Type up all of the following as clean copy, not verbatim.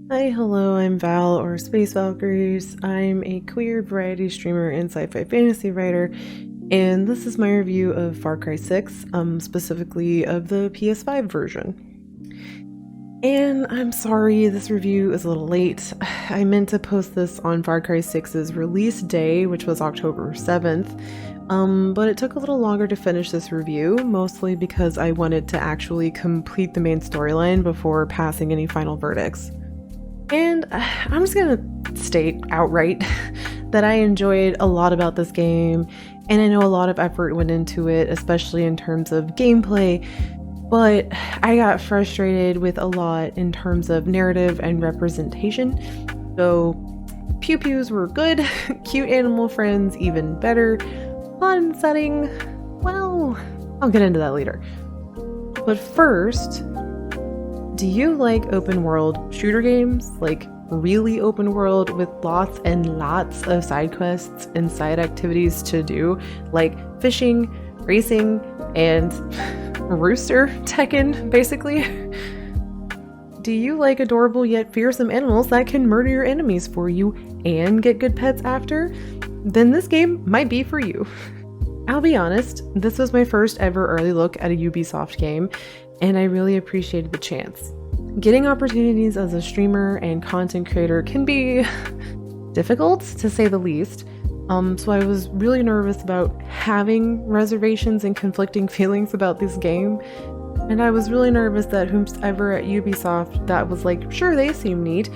Hi, hello, I'm Val or Space Valkyries. I'm a queer variety streamer and sci-fi fantasy writer, and this is my review of Far Cry 6, specifically of the PS5 version. And I'm sorry this review is a little late. I meant to post this on Far Cry 6's release day, which was October 7th, but it took a little longer to finish this review, mostly because I wanted to actually complete the main storyline before passing any final verdicts. And I'm just gonna state outright that I enjoyed a lot about this game, and I know a lot of effort went into it, especially in terms of gameplay, but I got frustrated with a lot in terms of narrative and representation. So pew-pews were good, cute animal friends even better, plot and setting, well, I'll get into that later. But first, do you like open world shooter games? Like really open world with lots and lots of side quests and side activities to do, like fishing, racing, and rooster Tekken, basically? Do you like adorable yet fearsome animals that can murder your enemies for you and get good pets after? Then this game might be for you. I'll be honest, this was my first ever early look at a Ubisoft game, and I really appreciated the chance. Getting opportunities as a streamer and content creator can be difficult, to say the least, so I was really nervous about having reservations and conflicting feelings about this game, and I was really nervous that whomever at Ubisoft that was like, sure, they seem neat,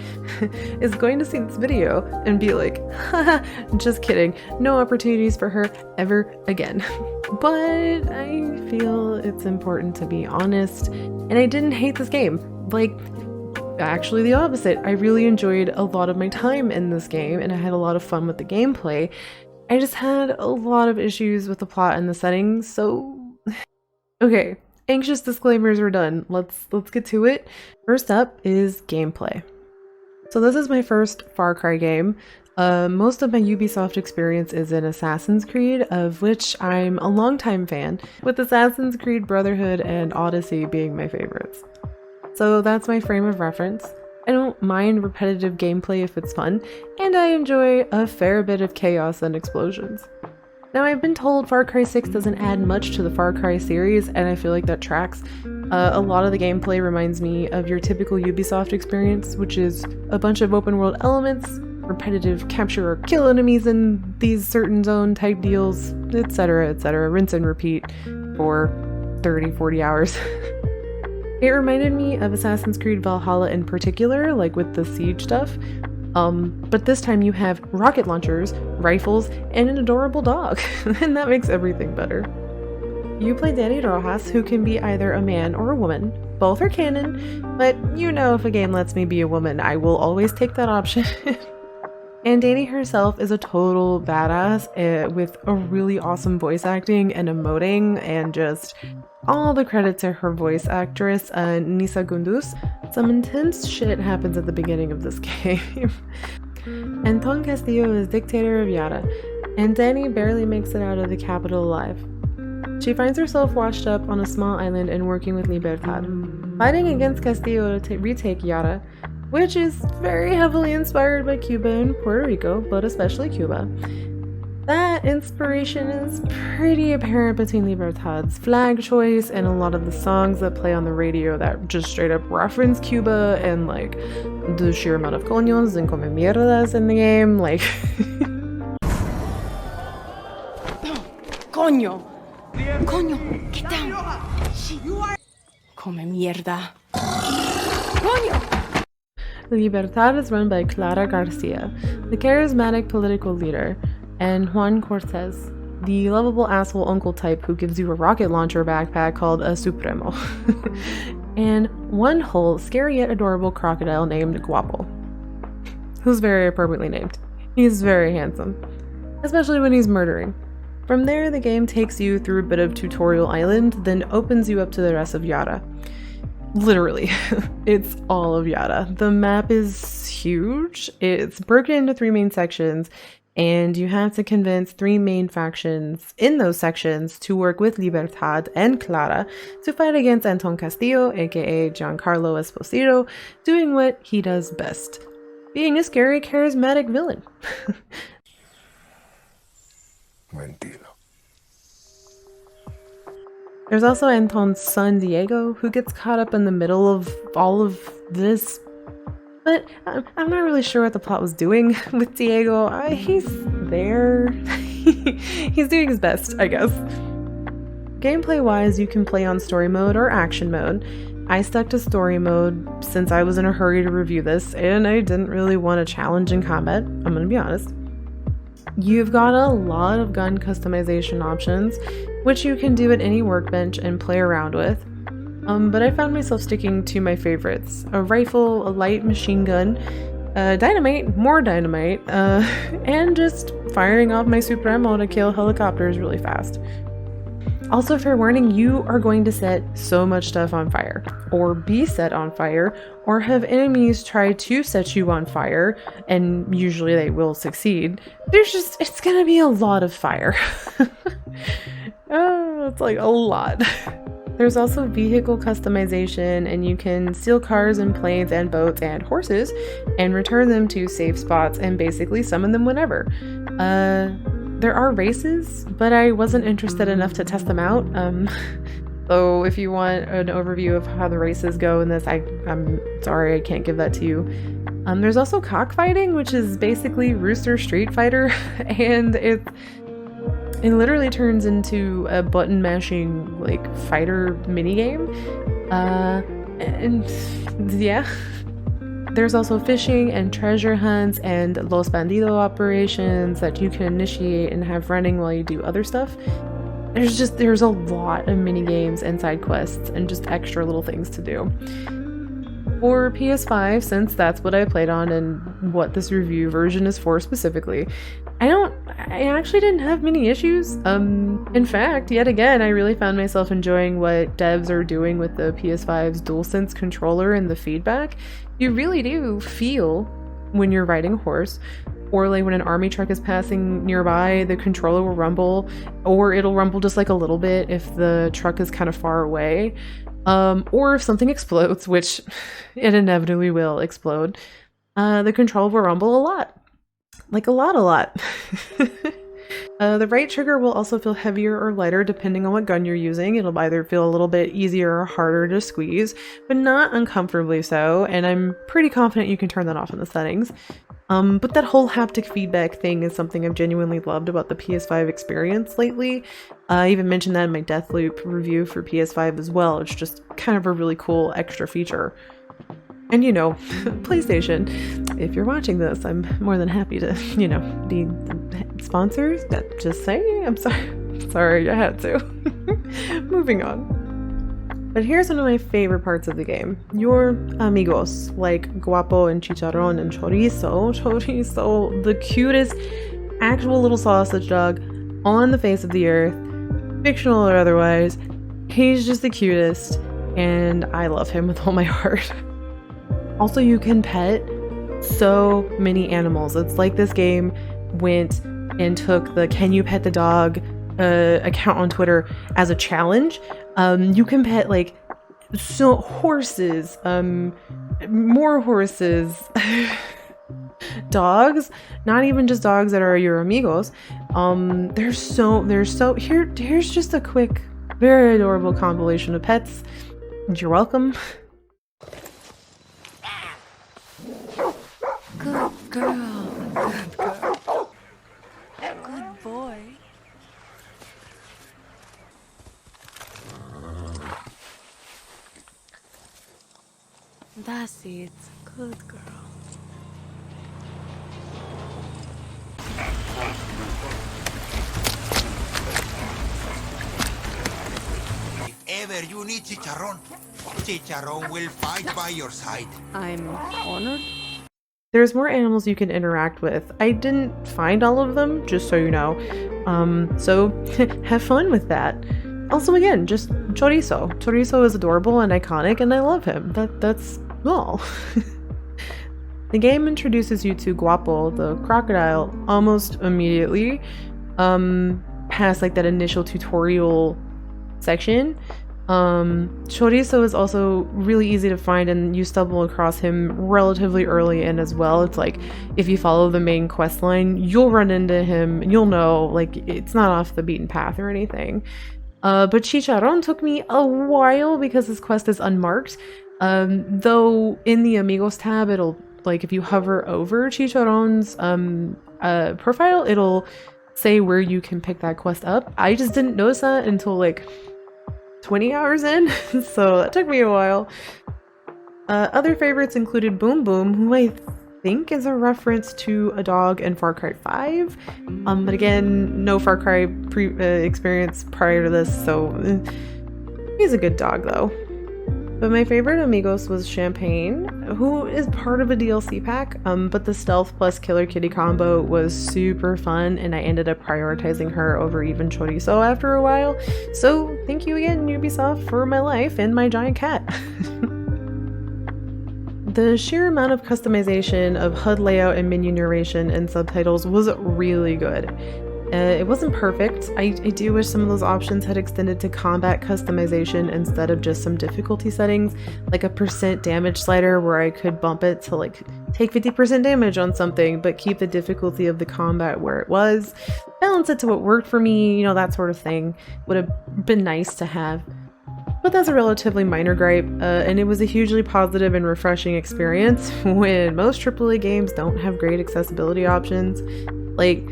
is going to see this video and be like, haha, just kidding, no opportunities for her ever again. But I feel it's important to be honest, and I didn't hate this game. Like, actually the opposite. I really enjoyed a lot of my time in this game, and I had a lot of fun with the gameplay. I just had a lot of issues with the plot and the settings, so... Okay, anxious disclaimers are done. Let's get to it. First up is gameplay. So this is my first Far Cry game. Most of my Ubisoft experience is in Assassin's Creed, of which I'm a longtime fan, with Assassin's Creed Brotherhood and Odyssey being my favorites. So that's my frame of reference. I don't mind repetitive gameplay if it's fun, and I enjoy a fair bit of chaos and explosions. Now, I've been told Far Cry 6 doesn't add much to the Far Cry series, and I feel like that tracks. A lot of the gameplay reminds me of your typical Ubisoft experience, which is a bunch of open world elements, repetitive capture or kill enemies in these certain zone type deals, etc, rinse and repeat for 30-40 hours. It reminded me of Assassin's Creed Valhalla in particular, like with the siege stuff, but this time you have rocket launchers, rifles, and an adorable dog, and that makes everything better. You play Dani Rojas, who can be either a man or a woman. Both are canon, but you know, if a game lets me be a woman, I will always take that option. And Dani herself is a total badass with a really awesome voice acting and emoting, and just all the credit to her voice actress, Nisa Gunduz. Some intense shit happens at the beginning of this game. Anton Castillo is dictator of Yara, and Dani barely makes it out of the capital alive. She finds herself washed up on a small island and working with Libertad, fighting against Castillo to retake Yara, which is very heavily inspired by Cuba and Puerto Rico, but especially Cuba. That inspiration is pretty apparent between Libertad's flag choice and a lot of the songs that play on the radio that just straight up reference Cuba, and like the sheer amount of coños and come mierdas in the game, like... Coño! Coño! Get down! Come mierda! Coño! Libertad is run by Clara Garcia, the charismatic political leader, and Juan Cortez, the lovable asshole uncle type who gives you a rocket launcher backpack called a Supremo, and one whole scary yet adorable crocodile named Guapo, who's very appropriately named. He's very handsome, especially when he's murdering. From there, the game takes you through a bit of Tutorial Island, then opens you up to the rest of Yara. Literally, it's all of Yara. The map is huge. It's broken into 3 main sections, and you have to convince 3 main factions in those sections to work with Libertad and Clara to fight against Anton Castillo, aka Giancarlo Esposito, doing what he does best: being a scary, charismatic villain. Mentira. There's also Anton's son Diego, who gets caught up in the middle of all of this. But I'm not really sure what the plot was doing with Diego. He's there. He's doing his best, I guess. Gameplay-wise, you can play on story mode or action mode. I stuck to story mode since I was in a hurry to review this, and I didn't really want a challenge in combat, I'm gonna be honest. You've got a lot of gun customization options, which you can do at any workbench and play around with. But I found myself sticking to my favorites: a rifle, a light machine gun, dynamite, more dynamite, and just firing off my super ammo to kill helicopters really fast. Also, fair warning, you are going to set so much stuff on fire, or be set on fire, or have enemies try to set you on fire, and usually they will succeed. It's gonna be a lot of fire. Oh, it's like a lot. There's also vehicle customization, and you can steal cars and planes and boats and horses and return them to safe spots and basically summon them whenever. There are races, but I wasn't interested enough to test them out. So if you want an overview of how the races go in this, I'm sorry, I can't give that to you. There's also cockfighting, which is basically Rooster Street Fighter, and it literally turns into a button mashing like fighter minigame. And yeah. There's also fishing and treasure hunts and Los Bandido operations that you can initiate and have running while you do other stuff. There's a lot of mini games and side quests and just extra little things to do. For PS5, since that's what I played on and what this review version is for specifically, I actually didn't have many issues. In fact, yet again, I really found myself enjoying what devs are doing with the PS5's DualSense controller and the feedback. You really do feel when you're riding a horse, or like when an army truck is passing nearby, the controller will rumble, or it'll rumble just like a little bit if the truck is kind of far away. Or if something explodes, which it inevitably will explode, the controller will rumble a lot. Like a lot. The right trigger will also feel heavier or lighter depending on what gun you're using. It'll either feel a little bit easier or harder to squeeze, but not uncomfortably so, and I'm pretty confident you can turn that off in the settings. But that whole haptic feedback thing is something I've genuinely loved about the PS5 experience lately. I even mentioned that in my Deathloop review for PS5 as well. It's just kind of a really cool extra feature. And you know, PlayStation, if you're watching this, I'm more than happy to, be sponsors. Just saying, I'm sorry, I had to. Moving on. But here's one of my favorite parts of the game. Your amigos, like Guapo and Chicharron and Chorizo. Chorizo, the cutest actual little sausage dog on the face of the earth, fictional or otherwise. He's just the cutest, and I love him with all my heart. Also, you can pet so many animals. It's like this game went and took the "Can you pet the dog" account on Twitter as a challenge. You can pet like horses, more horses, dogs, not even just dogs that are your amigos. Here's just a quick, very adorable compilation of pets. You're welcome. Good girl. Good girl. Good boy. That's it. Good girl. If ever you need Chicharron, Chicharron will fight by your side. I'm honored. There's more animals you can interact with. I didn't find all of them, just so you know. So have fun with that. Also, again, just Chorizo. Chorizo is adorable and iconic, and I love him. That's all. The game introduces you to Guapo, the crocodile, almost immediately, past like that initial tutorial section. Chorizo is also really easy to find, and you stumble across him relatively early in as well. It's like if you follow the main quest line, you'll run into him and you'll know, like, it's not off the beaten path or anything. But Chicharron took me a while because this quest is unmarked. Though in the Amigos tab, it'll, like, if you hover over Chicharron's profile, it'll say where you can pick that quest up. I just didn't notice that until like 20 hours in, so that took me a while. Other favorites included Boom Boom, who I think is a reference to a dog in Far Cry 5. But again, no Far Cry experience prior to this, so he's a good dog though. But my favorite Amigos was Champagne, who is part of a DLC pack, but the stealth plus killer kitty combo was super fun, and I ended up prioritizing her over even Chorizo after a while. So thank you again, Ubisoft, for my life and my giant cat. The sheer amount of customization of HUD layout and menu narration and subtitles was really good. It wasn't perfect. I do wish some of those options had extended to combat customization instead of just some difficulty settings, like a % damage slider where I could bump it to like take 50% damage on something, but keep the difficulty of the combat where it was. Balance it to what worked for me, you know, that sort of thing would have been nice to have. But that's a relatively minor gripe, and it was a hugely positive and refreshing experience when most AAA games don't have great accessibility options. Like,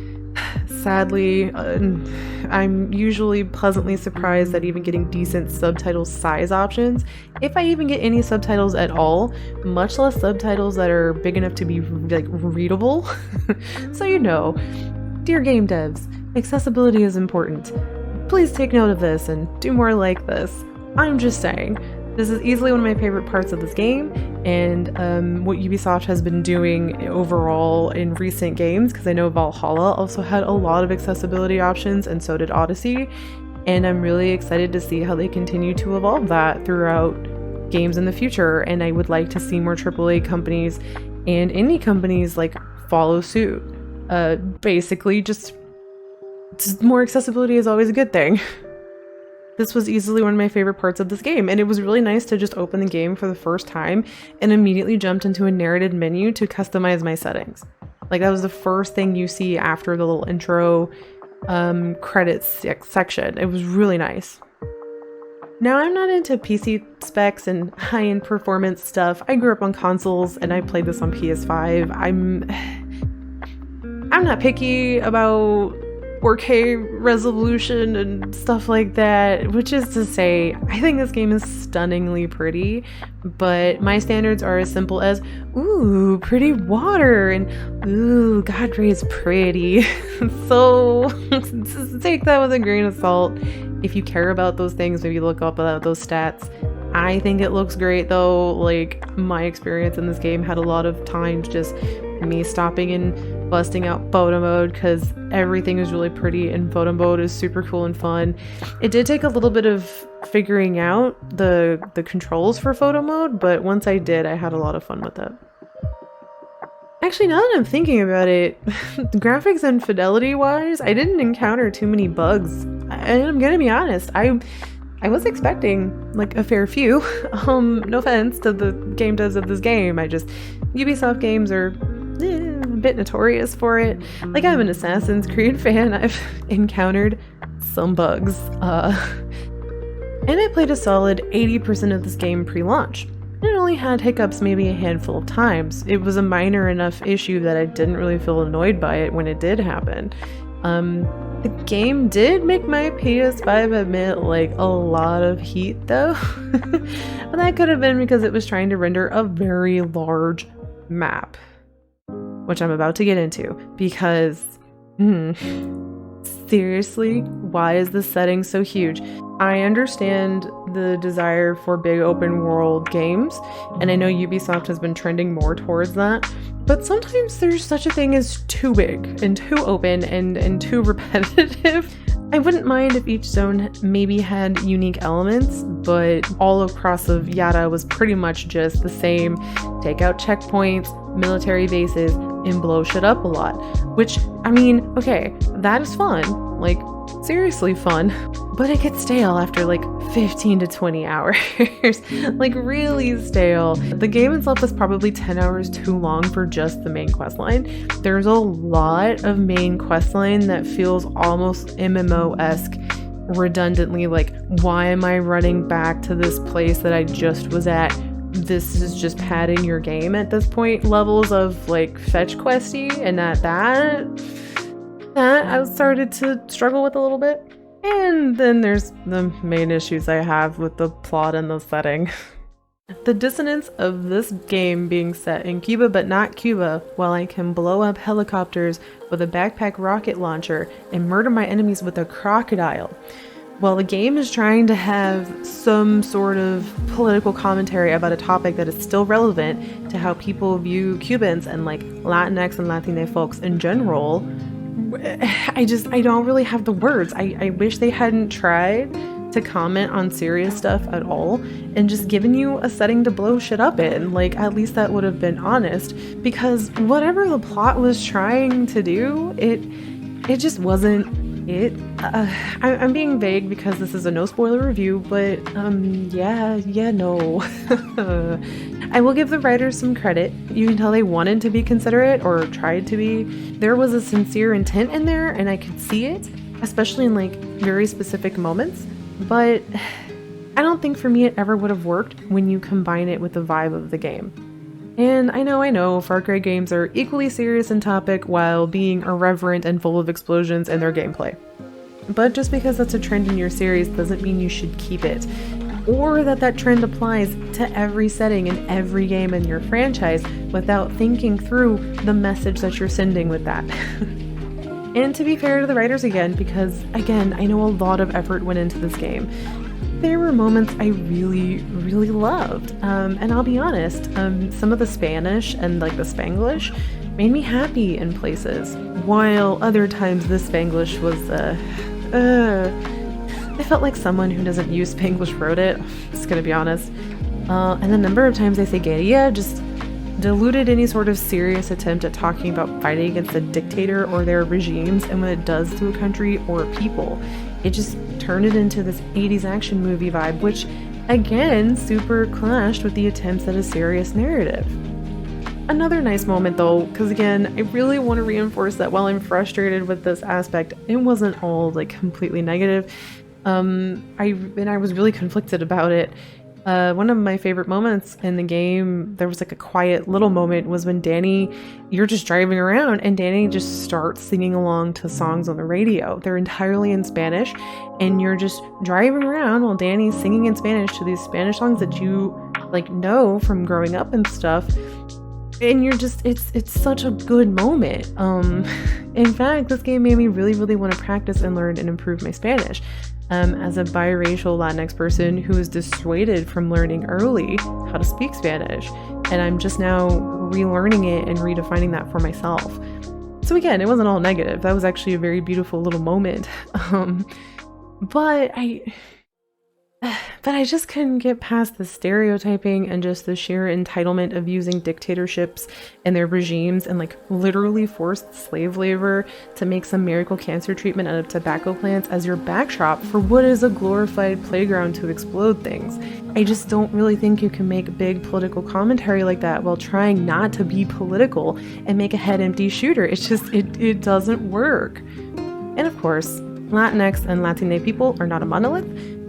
sadly, I'm usually pleasantly surprised at even getting decent subtitle size options, if I even get any subtitles at all, much less subtitles that are big enough to be like readable. So you know, dear game devs, accessibility is important. Please take note of this and do more like this. I'm just saying. This is easily one of my favorite parts of this game, and what Ubisoft has been doing overall in recent games, because I know Valhalla also had a lot of accessibility options, and so did Odyssey, and I'm really excited to see how they continue to evolve that throughout games in the future, and I would like to see more AAA companies and indie companies like follow suit. Basically, just more accessibility is always a good thing. This was easily one of my favorite parts of this game, and it was really nice to just open the game for the first time and immediately jumped into a narrated menu to customize my settings. Like, that was the first thing you see after the little intro credits section. It was really nice. Now, I'm not into PC specs and high-end performance stuff. I grew up on consoles and I played this on PS5. I'm not picky about 4K resolution and stuff like that, which is to say, I think this game is stunningly pretty, but my standards are as simple as, ooh, pretty water, and ooh, Godfrey is pretty. So take that with a grain of salt. If you care about those things, maybe look up those stats. I think it looks great though. Like, my experience in this game had a lot of times just me stopping and busting out photo mode because everything is really pretty and photo mode is super cool and fun. It did take a little bit of figuring out the controls for photo mode, but once I did, I had a lot of fun with it. Actually, now that I'm thinking about it, graphics and fidelity wise, I didn't encounter too many bugs. And I'm gonna be honest, I was expecting like a fair few. No offense to the game devs of this game, Ubisoft games are a bit notorious for it. Like, I'm an Assassin's Creed fan, I've encountered some bugs. And I played a solid 80% of this game pre-launch. It only had hiccups maybe a handful of times. It was a minor enough issue that I didn't really feel annoyed by it when it did happen. The game did make my PS5 emit like a lot of heat though. But that could have been because it was trying to render a very large map, which I'm about to get into, because seriously, why is this setting so huge? I understand the desire for big open world games, and I know Ubisoft has been trending more towards that, but sometimes there's such a thing as too big and too open and too repetitive. I wouldn't mind if each zone maybe had unique elements, but all across of Yara was pretty much just the same. Take out checkpoints, military bases and blow shit up a lot. Which, I mean, okay, that is fun. Like, seriously fun. But it gets stale after like 15 to 20 hours. Like, really stale. The game itself is probably 10 hours too long for just the main questline. There's a lot of main questline that feels almost MMO-esque, redundantly like, why am I running back to this place that I just was at? This is just padding your game at this point levels of like fetch questy, and that I started to struggle with a little bit. And then there's the main issues I have with the plot and the setting. The dissonance of this game being set in Cuba but not Cuba, while I can blow up helicopters with a backpack rocket launcher and murder my enemies with a crocodile. While the game is trying to have some sort of political commentary about a topic that is still relevant to how people view Cubans and like Latinx and Latina folks in general, I don't really have the words. I wish they hadn't tried to comment on serious stuff at all and just given you a setting to blow shit up in. Like, at least that would have been honest, because whatever the plot was trying to do, it just wasn't it. I'm being vague because this is a no spoiler review, but no. I will give the writers some credit. You can tell they wanted to be considerate, or tried to be. There was a sincere intent in there, and I could see it, especially in like very specific moments. But I don't think for me it ever would have worked when you combine it with the vibe of the game. And I know, Far Cry games are equally serious in topic while being irreverent and full of explosions in their gameplay. But just because that's a trend in your series doesn't mean you should keep it, or that trend applies to every setting in every game in your franchise without thinking through the message that you're sending with that. And to be fair to the writers again, because again, I know a lot of effort went into this game, there were moments I really, really loved. And I'll be honest, some of the Spanish and like the Spanglish made me happy in places, while other times the Spanglish was, I felt like someone who doesn't use Spanglish wrote it, just gonna be honest. And the number of times I say guerrilla just diluted any sort of serious attempt at talking about fighting against a dictator or their regimes and what it does to a country or people. It just turned it into this 80s action movie vibe, which again super clashed with the attempts at a serious narrative. Another nice moment though, because again, I really want to reinforce that while I'm frustrated with this aspect, it wasn't all like completely negative. I was really conflicted about it. One of my favorite moments in the game, there was like a quiet little moment, was when Danny, you're just driving around and Danny just starts singing along to songs on the radio. They're entirely in Spanish, and you're just driving around while Danny's singing in Spanish to these Spanish songs that you like know from growing up and stuff. And you're just, it's such a good moment. In fact, this game made me really, really want to practice and learn and improve my Spanish. As a biracial Latinx person who was dissuaded from learning early how to speak Spanish, and I'm just now relearning it and redefining that for myself. So again, it wasn't all negative. That was actually a very beautiful little moment. But I just couldn't get past the stereotyping and just the sheer entitlement of using dictatorships and their regimes and like literally forced slave labor to make some miracle cancer treatment out of tobacco plants as your backdrop for what is a glorified playground to explode things. I just don't really think you can make big political commentary like that while trying not to be political and make a head empty shooter. It's just, it doesn't work. And of course, Latinx and Latina people are not a monolith.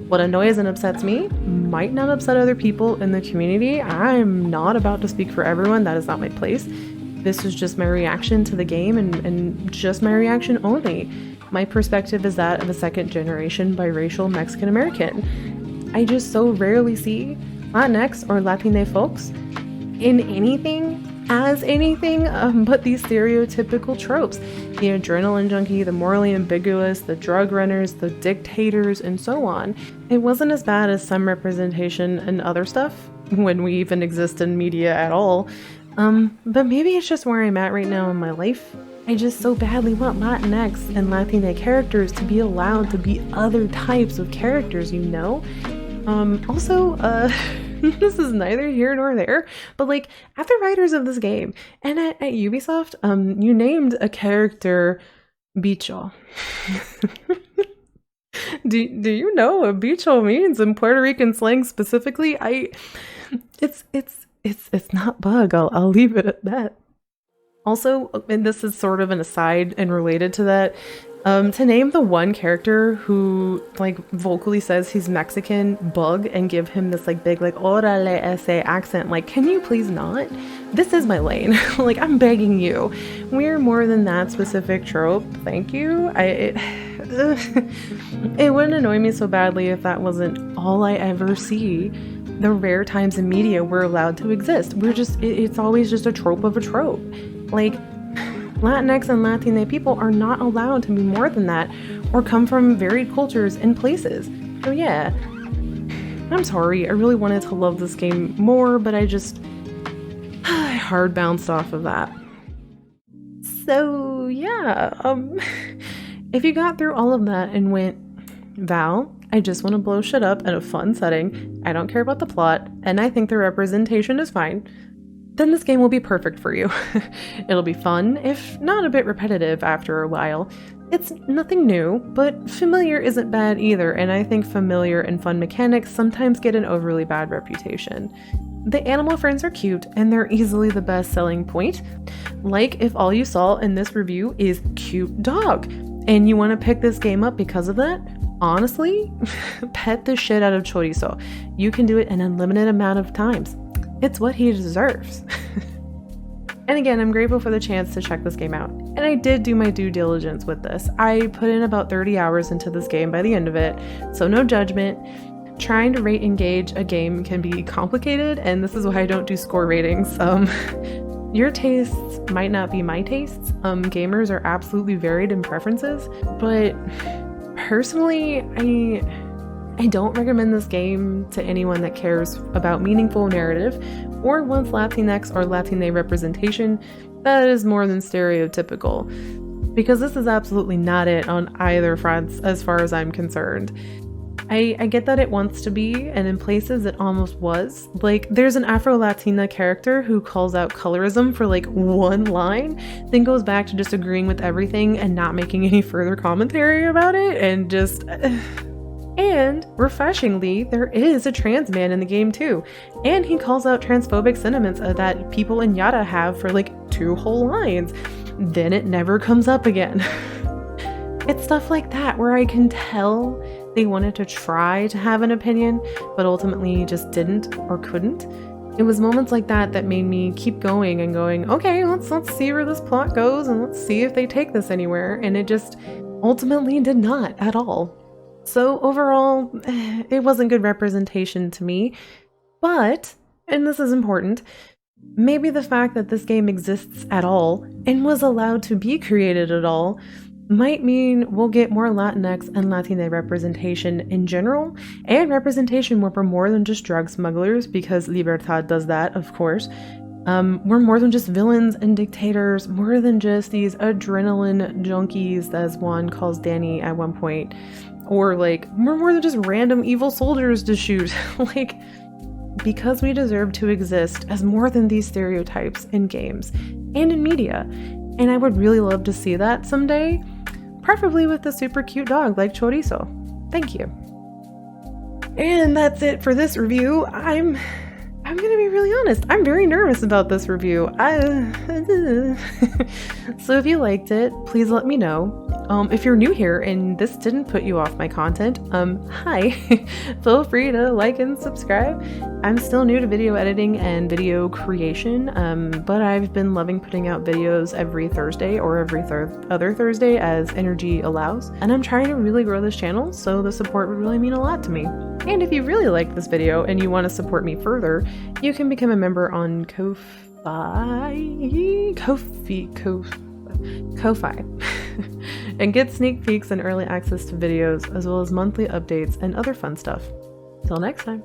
What annoys and upsets me might not upset other people in the community. I'm not about to speak for everyone. That is not my place. This is just my reaction to the game and just my reaction only. My perspective is that of a second generation biracial Mexican American. I just so rarely see Latinx or Latina folks in anything as anything but these stereotypical tropes. The adrenaline junkie, the morally ambiguous, the drug runners, the dictators, and so on. It wasn't as bad as some representation in other stuff, when we even exist in media at all. But maybe it's just where I'm at right now in my life. I just so badly want Latinx and Latina characters to be allowed to be other types of characters, you know? Also, this is neither here nor there, but like at the writers of this game and at Ubisoft, you named a character Bicho. Do you know what bicho means in Puerto Rican slang specifically? It's not bug. I'll leave it at that. Also, and this is sort of an aside and related to that, to name the one character who like vocally says he's Mexican Bug and give him this like big like orale ese accent, like, can you please not? This is my lane. Like, I'm begging you. We're more than that specific trope. Thank you. It wouldn't annoy me so badly if that wasn't all I ever see. The rare times in media we're allowed to exist. It's always just a trope of a trope. Like, Latinx and Latina people are not allowed to be more than that or come from varied cultures and places. So yeah, I'm sorry. I really wanted to love this game more, but I hard bounced off of that. So yeah, if you got through all of that and went, Val, I just want to blow shit up in a fun setting, I don't care about the plot, and I think the representation is fine, then this game will be perfect for you. It'll be fun, if not a bit repetitive after a while. It's nothing new, but familiar isn't bad either, and I think familiar and fun mechanics sometimes get an overly bad reputation. The animal friends are cute, and they're easily the best selling point. Like if all you saw in this review is cute dog, and you want to pick this game up because of that, honestly, pet the shit out of Chorizo. You can do it an unlimited amount of times. It's what he deserves. And again, I'm grateful for the chance to check this game out. And I did do my due diligence with this. I put in about 30 hours into this game by the end of it, so no judgment. Trying to rate and gauge a game can be complicated, and this is why I don't do score ratings. Your tastes might not be my tastes. Gamers are absolutely varied in preferences, but personally, I don't recommend this game to anyone that cares about meaningful narrative or wants Latinx or Latina representation that is more than stereotypical, because this is absolutely not it on either fronts as far as I'm concerned. I get that it wants to be, and in places it almost was. Like, there's an Afro-Latina character who calls out colorism for like one line, then goes back to just agreeing with everything and not making any further commentary about it, and just... And, refreshingly, there is a trans man in the game too, and he calls out transphobic sentiments that people in Yara have for like 2 whole lines. Then it never comes up again. It's stuff like that where I can tell they wanted to try to have an opinion, but ultimately just didn't or couldn't. It was moments like that that made me keep going and going, okay, let's see where this plot goes and let's see if they take this anywhere, and it just ultimately did not at all. So overall, it wasn't good representation to me, but, and this is important, maybe the fact that this game exists at all and was allowed to be created at all might mean we'll get more Latinx and Latina representation in general, and representation where we're more than just drug smugglers, because Libertad does that, of course. We're more than just villains and dictators, more than just these adrenaline junkies, as Juan calls Danny at one point. Or like, we're more than just random evil soldiers to shoot. Like, because we deserve to exist as more than these stereotypes in games and in media. And I would really love to see that someday, preferably with a super cute dog like Chorizo. Thank you. And that's it for this review. I'm gonna be really honest, I'm very nervous about this review. So if you liked it, please let me know. If you're new here and this didn't put you off my content, hi. Feel free to like and subscribe. I'm still new to video editing and video creation, but I've been loving putting out videos every Thursday or every other Thursday as energy allows. And I'm trying to really grow this channel, so the support would really mean a lot to me. And if you really liked this video and you want to support me further, you can become a member on Ko-Fi and get sneak peeks and early access to videos, as well as monthly updates and other fun stuff. Till next time.